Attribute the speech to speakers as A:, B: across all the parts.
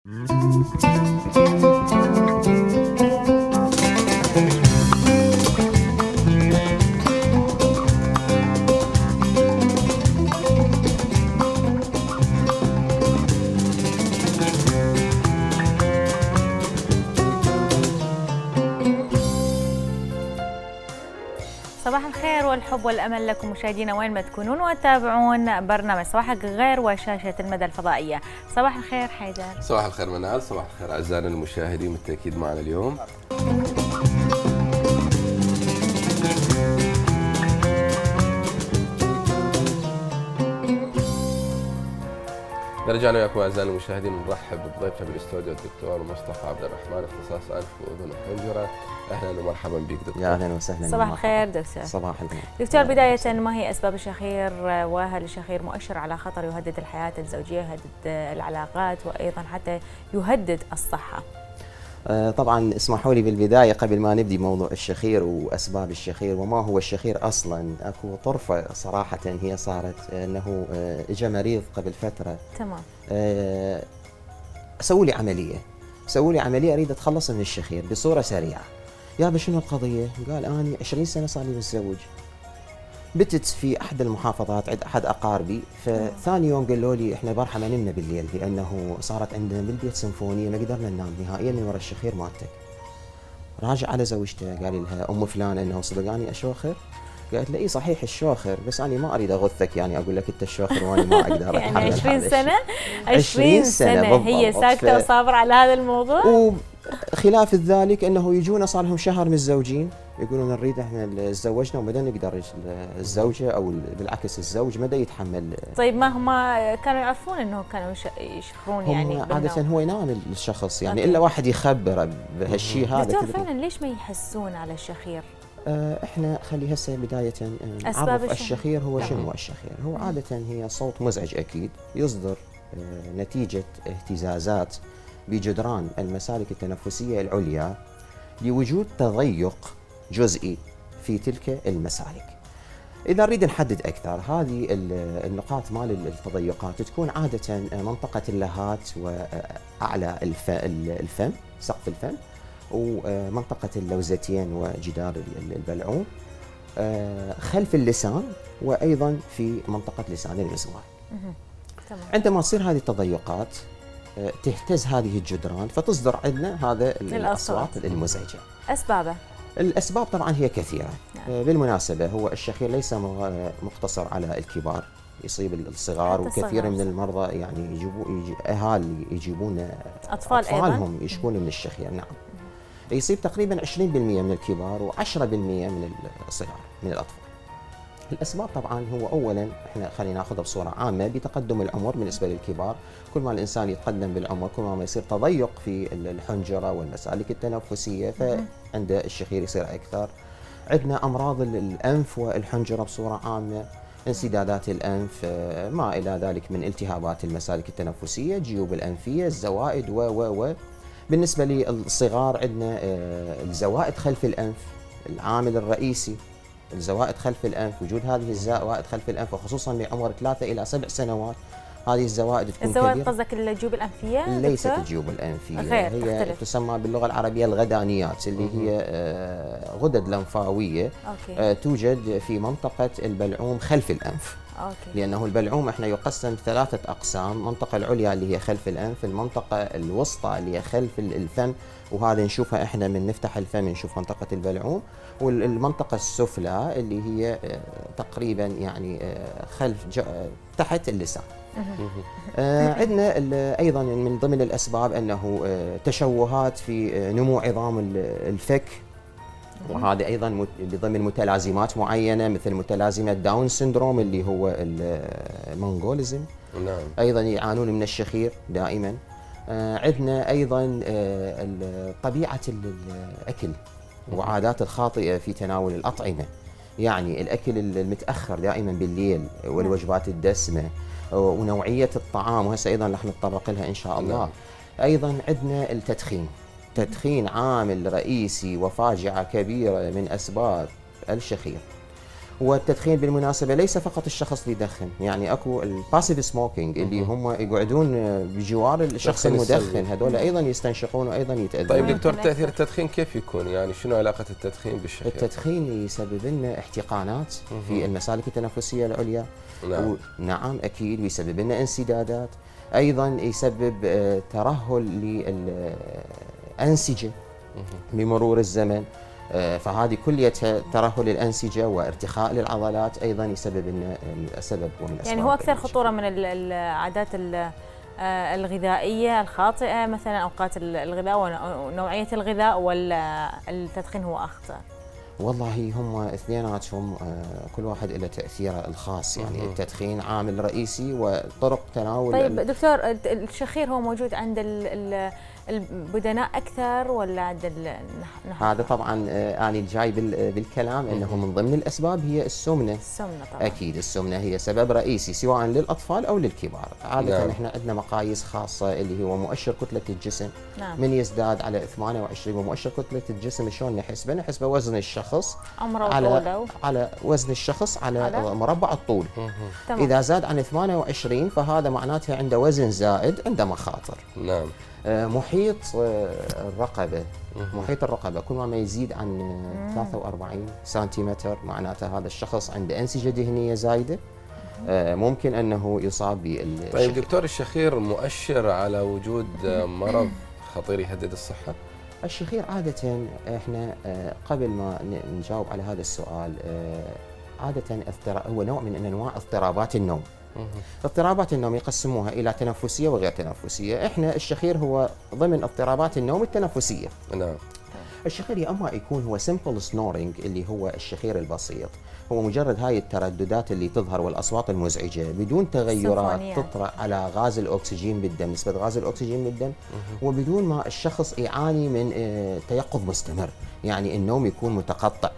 A: صباح الخير والحب والأمل لكم مشاهدينا وين ما تكونون وتابعون برنامج صباحك غير وشاشة المدى الفضائية. صباح الخير حيدر.
B: صباح الخير منال، صباح الخير أعزائنا المشاهدين بالتأكيد معنا اليوم. نرجع وياكم أعزائنا المشاهدين نرحب بضيفنا بالاستوديو الدكتور مصطفى عبد الرحمن، اختصاص أنف وأذن وحنجرة. أهلا ومرحبا بك دكتور.
C: يا أهلا وسهلا.
A: صباح الخير دكتور.
C: صباح الخير
A: دكتور. بداية، ما هي أسباب الشخير؟ وهل الشخير مؤشر على خطر يهدد الحياة الزوجية، يهدد العلاقات، وأيضا حتى يهدد الصحة؟
C: طبعا اسمحوا لي بالبداية قبل ما نبدي موضوع الشخير وأسباب الشخير وما هو الشخير أصلا، أكو طرفة صراحة هي صارت أنه إجا مريض قبل فترة.
A: تمام.
C: سووا لي عملية أريد أتخلص من الشخير بصورة سريعة. يابا شنو القضية؟ قال أنا 20 سنة صار لي متزوج. بتت في أحد المحافظات عند أحد أقاربي، فثاني يوم قالوا لي إحنا البارحة ما نمنا بالليل لأنه صارت عندنا بالبيت سيمفونية ما قدرنا ننام نهائيا من وراء الشخير مالتك. راجع على زوجته قال لها أم فلان إنه صدقاني أشوخر؟ قالت له إي صحيح الشوخر، بس أنا ما أريد أغثك يعني أقول لك أنت الشوخر وأنا ما أقدر.
A: يعني 20 سنة 20 سنة هي ساكتة وصابرة على هذا الموضوع.
C: وخلاف ذلك أنه يجونا صار لهم شهر متزوجين يقولون نريد احنا تزوجنا وما نقدر الزوجه او بالعكس الزوج ما يتحمل.
A: طيب ما هم كانوا يعرفون انه كانوا يشخرون يعني
C: عاده هو ينام الشخص يعني الا واحد يخبره بهالشيء هذا.
A: دكتور فعلا ليش ما يحسون على الشخير؟
C: احنا خلي هسه بدايه نعرف الشخير هو شنو. الشخير هو عاده هي صوت مزعج اكيد يصدر نتيجه اهتزازات بجدران المسالك التنفسيه العليا لوجود تضيق جزئي في تلك المسالك. إذا نريد نحدد أكثر هذه النقاط مال التضيقات تكون عادة منطقة اللهات وأعلى الفم سقف الفم، ومنطقة اللوزتين وجدار البلعوم، خلف اللسان، وأيضا في منطقة لسان المزمار. عندما تصير هذه التضيقات تهتز هذه الجدران فتصدر عندنا هذا الأصوات المزعجة.
A: أسبابه؟ الأسباب
C: طبعا هي كثيرة. بالمناسبة هو الشخير ليس مقتصر على الكبار، يصيب الصغار، وكثير من المرضى يعني أهالي يجيبون أطفالهم يشكون من الشخير. نعم. يصيب تقريبا 20% من الكبار و10% من الصغار من الأطفال. الأسباب طبعا هو أولا احنا خلينا ناخذها بصورة عامة بتقدم العمر. بالنسبة للكبار كل ما الإنسان يتقدم بالعمر كل ما يصير تضيق في الحنجرة والمسالك التنفسية فعند الشخير يصير أكثر. عندنا أمراض الأنف والحنجرة بصورة عامة، انسدادات الأنف، ما إلى ذلك من التهابات المسالك التنفسية، جيوب الأنفية، الزوائد و بالنسبة للصغار عندنا الزوائد خلف الأنف العامل الرئيسي. الزوائد خلف الأنف، وجود هذه الزوائد خلف الأنف وخصوصا بعمر 3 إلى 7 سنوات هذه الزوائد تكون كبيرة.
A: الزوائد قصدك الجيوب الأنفية؟
C: ليست الجيوب الأنفية،
A: هي
C: تختلف. تسمى باللغة العربية الغدانيات اللي هي غدد لمفاوية توجد في منطقة البلعوم خلف الأنف. لأنه البلعوم احنا يقسم 3 أقسام، المنطقة العليا اللي هي خلف الأنف، المنطقة الوسطى اللي هي خلف الفم وهذا نشوفها احنا من نفتح الفم نشوف منطقة البلعوم، والمنطقة السفلى اللي هي تقريبا يعني تحت اللسان. عندنا أيضا من ضمن الأسباب أنه تشوهات في نمو عظام الفك، وهذا أيضا بضمن متلازمات معينة مثل متلازمة داون سيندروم اللي هو المونغوليزم.
B: نعم.
C: أيضا يعانون من الشخير دائما. عندنا أيضا طبيعة الأكل وعادات الخاطئة في تناول الأطعمة، يعني الأكل المتأخر دائما بالليل والوجبات الدسمة ونوعية الطعام، وهسه أيضا رح نتطرق لها إن شاء الله. أيضا عندنا التدخين. تدخين عامل رئيسي وفاجعة كبيرة من أسباب الشخير. والتدخين بالمناسبه ليس فقط الشخص اللي يدخن، يعني اكو الباسيف سموكينج اللي هم يقعدون بجوار الشخص المدخن، هذول ايضا يستنشقون وايضا يتاذون.
B: طيب دكتور، تاثير التدخين كيف يكون؟ يعني شنو علاقه التدخين بالشخير؟
C: التدخين يسبب لنا احتقانات في المسالك التنفسيه العليا.
B: نعم.
C: نعم اكيد، ويسبب لنا انسدادات، ايضا يسبب ترهل للانسجه بمرور الزمن. فهذه كليتها ترهل الانسجه وارتخاء للعضلات ايضا يسبب لنا السبب ومن الاسباب.
A: يعني هو اكثر خطوره من العادات الغذائيه الخاطئه، مثلا اوقات الغذاء ونوعيه الغذاء، ولا التدخين هو اخطر؟
C: والله هم اثنيناتهم كل واحد له تاثيره الخاص، يعني التدخين عامل رئيسي وطرق تناول.
A: طيب دكتور، الشخير هو موجود عند البدناء اكثر ولا عند
C: هذا طبعا انا الجاي بالكلام انه من ضمن الاسباب هي السمنه.
A: طبعا
C: اكيد السمنه هي سبب رئيسي سواء للاطفال او للكبار. عاده نعم. احنا عندنا مقاييس خاصه اللي هو مؤشر كتله الجسم. نعم. من يزداد على 28، ومؤشر كتله الجسم شلون نحسبه؟ نحسبه وزن الشخص على وزن الشخص على مربع الطول. اذا زاد عن 28 فهذا معناته عنده وزن زائد، عنده مخاطر.
B: نعم.
C: محيط الرقبة، محيط الرقبة كل ما يزيد عن 43 سنتيمتر معناته هذا الشخص عنده أنسجة دهنية زايدة، ممكن أنه يصاب بالشخير.
B: طيب دكتور، الشخير مؤشر على وجود مرض خطير يهدد الصحة؟
C: الشخير عادة احنا قبل ما نجاوب على هذا السؤال، عادة هو نوع من أنواع اضطرابات النوم. اضطرابات النوم يقسموها إلى تنفسية وغير تنفسية. احنا الشخير هو ضمن اضطرابات النوم التنفسية.
B: نعم.
C: الشخير يا اما يكون هو سمبل سنورينج اللي هو الشخير البسيط، هو مجرد هاي الترددات اللي تظهر والاصوات المزعجه بدون تغيرات تطرا على غاز الاكسجين بالدم، نسبه غاز الاكسجين بالدم، وبدون ما الشخص يعاني من تيقظ مستمر، يعني النوم يكون متقطع.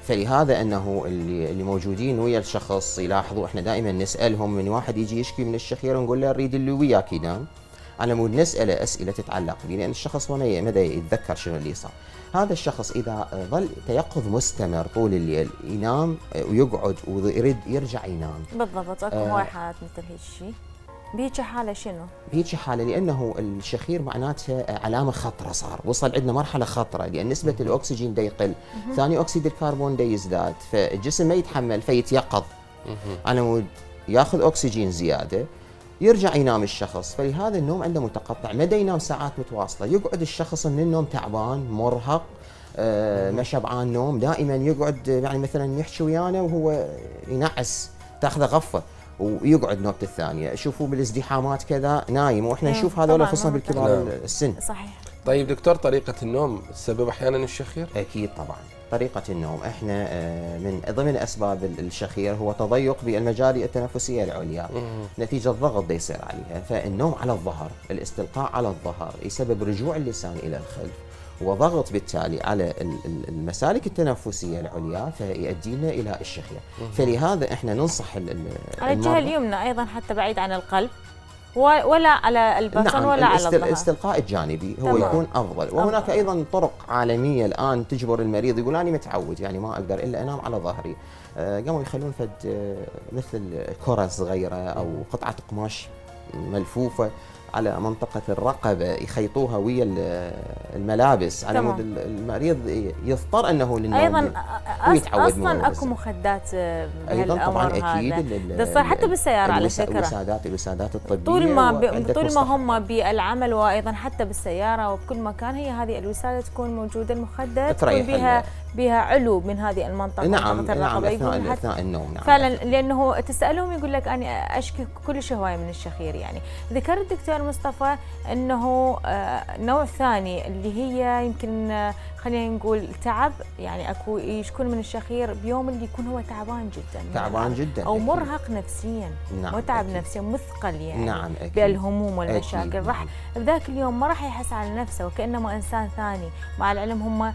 C: فلهذا انه اللي موجودين ويا الشخص يلاحظوا، احنا دائما نسالهم من واحد يجي يشكي من الشخير نقول له نريد اللي وياك ينام، على مود نساله اسئله تتعلق به، لان الشخص مدى يتذكر شنو اللي صار. هذا الشخص اذا ظل تيقظ مستمر طول الليل ينام ويقعد ويريد يرجع ينام.
A: بالضبط. اكو هواي حالات مثل هيك شيء. بهيك حاله شنو؟
C: بهيك حاله لانه الشخير معناته علامه خطره، صار وصل عندنا مرحله خطره، لان نسبه الاكسجين دا يقل، ثاني اكسيد الكربون دا يزداد، فالجسم ما يتحمل فيتيقظ على مود ياخذ اكسجين زياده يرجع ينام الشخص. فلهذا النوم عنده متقطع، ما دا ينام ساعات متواصله، يقعد الشخص من النوم تعبان مرهق، ما شبعان نوم، دائما يقعد يعني مثلا يحكي ويانا وهو ينعس، تاخذه غفه ويقعد نوبته الثانيه. شوفوا بالازدحامات كذا نايم، واحنا نشوف هذول خصوصا بالكبار السن.
A: صحيح.
B: طيب دكتور، طريقه النوم تسبب احيانا الشخير؟
C: اكيد طبعا. طريقه النوم احنا من ضمن اسباب الشخير هو تضيق بالمجاري التنفسيه العليا نتيجه ضغط دا يصير عليها. فالنوم على الظهر، الاستلقاء على الظهر يسبب رجوع اللسان الى الخلف وضغط بالتالي على المسالك التنفسية العليا، فيؤدي لنا إلى الشخير. فلهذا احنا ننصح
A: على الجهة اليمنى أيضا حتى بعيد عن القلب، ولا على البطن. نعم. ولا على الظهر.
C: الاستلقاء الجانبي هو تمام. يكون أفضل. وهناك أيضا طرق عالمية الآن تجبر المريض يقول أنا متعود يعني ما أقدر إلا أنام على ظهري. قاموا يخلون مثل كرة صغيرة أو قطعة قماش ملفوفة على منطقة الرقبة يخيطوها ويا الملابس على مود المريض يضطر انه للنوم
A: ايضا. اصلا اكو مخدات
C: ايضا طبعا اكيد
A: صار حتى بالسيارة على فكرة.
C: الوسادات الطبية
A: طول ما هم بالعمل، وايضا حتى بالسيارة وبكل مكان هي هذه الوسادة تكون موجودة، المخدة تكون بها علو من هذه المنطقة.
C: نعم اثناء النوم. نعم
A: فعلا، لانه تسالهم يقول لك انا اشكي كل هواي من الشخير. يعني ذكر الدكتور مصطفى انه نوع ثاني اللي هي يمكن خلينا نقول تعب، يعني اكو يشكون من الشخير بيوم اللي يكون هو تعبان جدا او مرهق نفسيا.
C: نعم
A: متعب نفسيا مثقل يعني.
C: نعم
A: بالهموم والمشاكل. راح بذاك اليوم ما راح يحس على نفسه وكانما انسان ثاني، مع العلم هم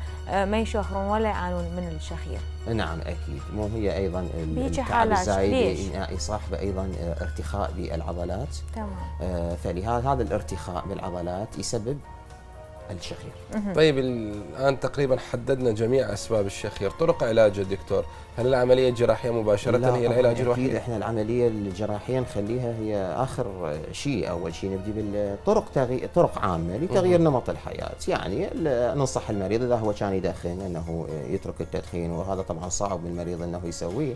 A: ما يشهرون ولا يعانون من الشخير.
C: نعم اكيد. مو هي ايضا التعب الزايد يصاحبه ايضا ارتخاء بالعضلات.
A: تمام.
C: فلهذا هذا الارتخاء بالعضلات يسبب الشخير.
B: طيب الآن تقريبا حددنا جميع أسباب الشخير، طرق علاجه دكتور، هل العملية الجراحية مباشرة هي العلاج الوحيد؟
C: أكيد إحنا العملية الجراحية نخليها هي آخر شيء. أول شيء نبدي بالطرق، طرق عامة لتغيير نمط الحياة. يعني ننصح المريض إذا هو كان يدخن أنه يترك التدخين، وهذا طبعا صعب بالمريض أنه يسويه.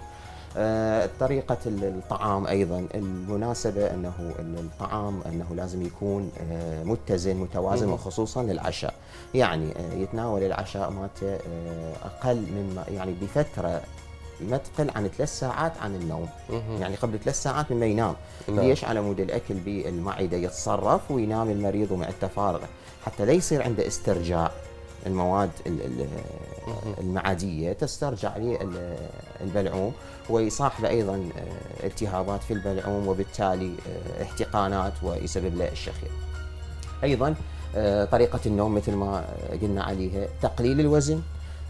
C: طريقة الطعام أيضا، المناسبة أنه الطعام أنه لازم يكون متزن متوازن، وخصوصا للعشاء. يعني يتناول العشاء مالته أقل من يعني بفترة ما تقل عن 3 ساعات عن النوم. يعني قبل 3 ساعات مما ينام. ليش؟ على مود الأكل بالمعدة يتصرف وينام المريض ومعدته فارغة، حتى لا يصير عنده استرجاع المواد المعدية، تسترجع البلعوم، ويصاحبه أيضا التهابات في البلعوم، وبالتالي احتقانات ويسبب له الشخير. أيضا طريقة النوم مثل ما قلنا عليها، تقليل الوزن،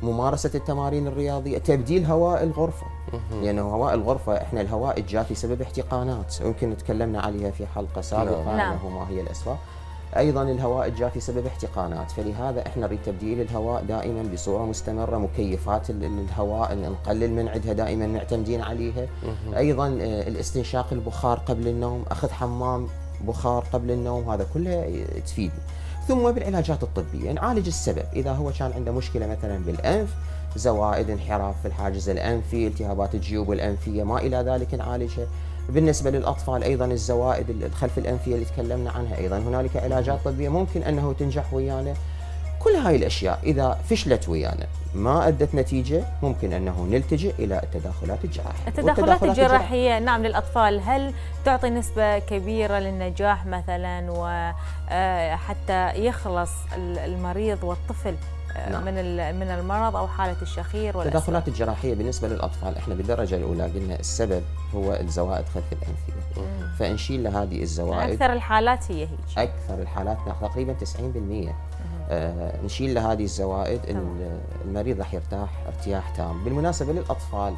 C: ممارسة التمارين الرياضية، تبديل هواء الغرفة، لأنه هواء الغرفة إحنا الهواء الجافي يسبب احتقانات، ويمكن تكلمنا عليها في حلقة سابقة أنه ما هي الأسباب. أيضا الهواء الجافي يسبب احتقانات، فلهذا إحنا نريد تبديل الهواء دائما بصورة مستمرة. مكيفات الهواء نقلل من عندها، دائما معتمدين عليها. أيضا الاستنشاق البخار قبل النوم، أخذ حمام بخار قبل النوم، هذا كله تفيد. ثم بالعلاجات الطبية نعالج السبب. إذا هو كان عنده مشكلة مثلا بالأنف، زوائد، انحراف في الحاجز الأنفي، التهابات الجيوب الأنفية، ما إلى ذلك نعالجها. بالنسبة للأطفال أيضا الزوائد الخلف الأنفية اللي تكلمنا عنها، أيضا هنالك علاجات طبية ممكن أنه تنجح ويانا. كل هاي الأشياء إذا فشلت ويانا ما أدت نتيجة، ممكن أنه نلتجئ إلى التدخلات الجراحية.
A: التدخلات الجراحية نعم للأطفال، هل تعطي نسبة كبيرة للنجاح مثلا، وحتى يخلص المريض والطفل نعم. من المرض أو حالة الشخير؟
C: التدخلات الجراحية بالنسبة للأطفال إحنا بالدرجة الأولى قلنا السبب هو الزوائد خلف الأنفية، فنشيل هذه الزوائد.
A: أكثر الحالات هي هيك،
C: أكثر الحالات تقريبا 90%. نشيل له هذه الزوائد، المريض راح يرتاح ارتياح تام. بالمناسبة للأطفال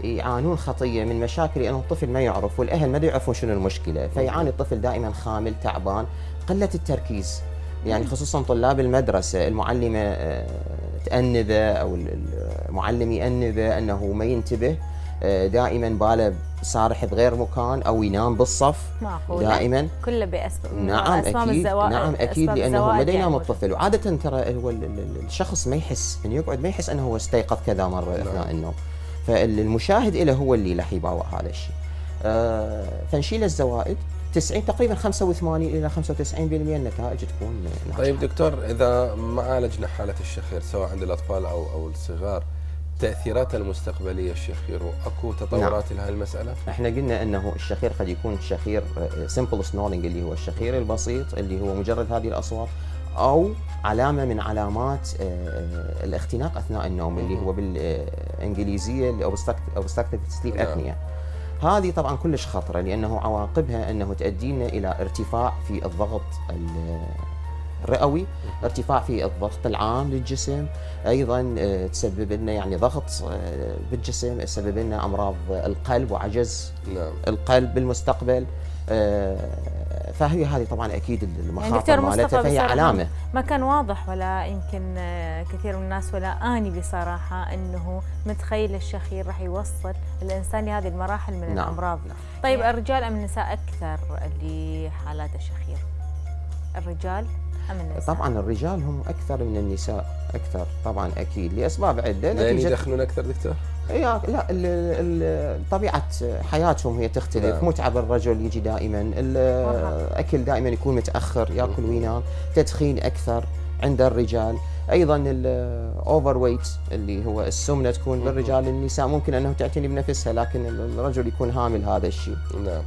C: يعانون خطية من مشاكل، لأنه الطفل ما يعرف والأهل ما يعرفون شنو المشكلة، فيعاني الطفل دائما خامل تعبان، قلة التركيز. يعني خصوصا طلاب المدرسة، المعلمة تأنبه أو المعلم يأنبه أنه ما ينتبه، دائما باله سارح بغير مكان أو ينام بالصف.
A: معقولة؟
C: دائما
A: كله بأسباب.
C: نعم أكيد، نعم أكيد، لأنه ما ينام الطفل. وعادة ترى هو الشخص ما يحس من يقعد، ما يحس أنه هو استيقظ كذا مرة أثناء النوم، فالمشاهد له هو اللي راح يباوع هذا الشيء. فنشيل الزوائد، 90 تقريبا 85 إلى 95% النتائج تكون ناجحة.
B: طيب دكتور، إذا ما عالجنا حالة الشخير سواء عند الأطفال أو الصغار، تأثيراتها المستقبلية الشخير، واكو تطورات لهذه المسألة؟
C: احنا قلنا انه الشخير قد يكون شخير سمبل سنورنج، اللي هو الشخير البسيط اللي هو مجرد هذه الأصوات، أو علامة من علامات الاختناق أثناء النوم اللي هو بالإنجليزية obstructive sleep apnea. هذه طبعا كلش خطرة، لأنه عواقبها أنه تؤدينا إلى ارتفاع في الضغط الرئوي، ارتفاع في الضغط العام للجسم، أيضا تسبب لنا يعني ضغط بالجسم، تسبب لنا أمراض القلب وعجز القلب بالمستقبل. فهي هذه طبعا اكيد المخاطر يعني مالتها، فهي علامه.
A: ما كان واضح، ولا يمكن كثير من الناس ولا اني بصراحه انه متخيل الشخير راح يوصل الانسان لهذه المراحل من الامراض. طيب الرجال ام النساء اكثر لحالات الشخير؟ الرجال ام النساء؟
C: طبعا الرجال هم اكثر من النساء، اكثر طبعا اكيد لاسباب عده.
B: يعني يدخنون اكثر دكتور؟
C: لا، طبيعة حياتهم هي تختلف. متعب الرجل يجي دائما، الأكل دائما يكون متأخر، يأكل وينام، تدخين أكثر عند الرجال. أيضا الأوفر ويت اللي هو السمنة تكون بالرجال. النساء ممكن أنه تعتني بنفسها، لكن الرجل يكون هامل هذا الشيء.
B: نعم.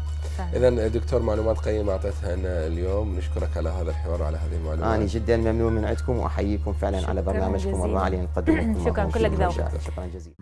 B: إذا دكتور، معلومات قيمة أعطيتها لنا اليوم، نشكرك على هذا الحوار وعلى هذه المعلومات.
C: أنا جدا ممنون من عندكم، وأحييكم فعلا على برنامجكم الرائع اللي نقدم لكم.
A: شكرا، كلك ذوق.
C: شكرا جزيلا.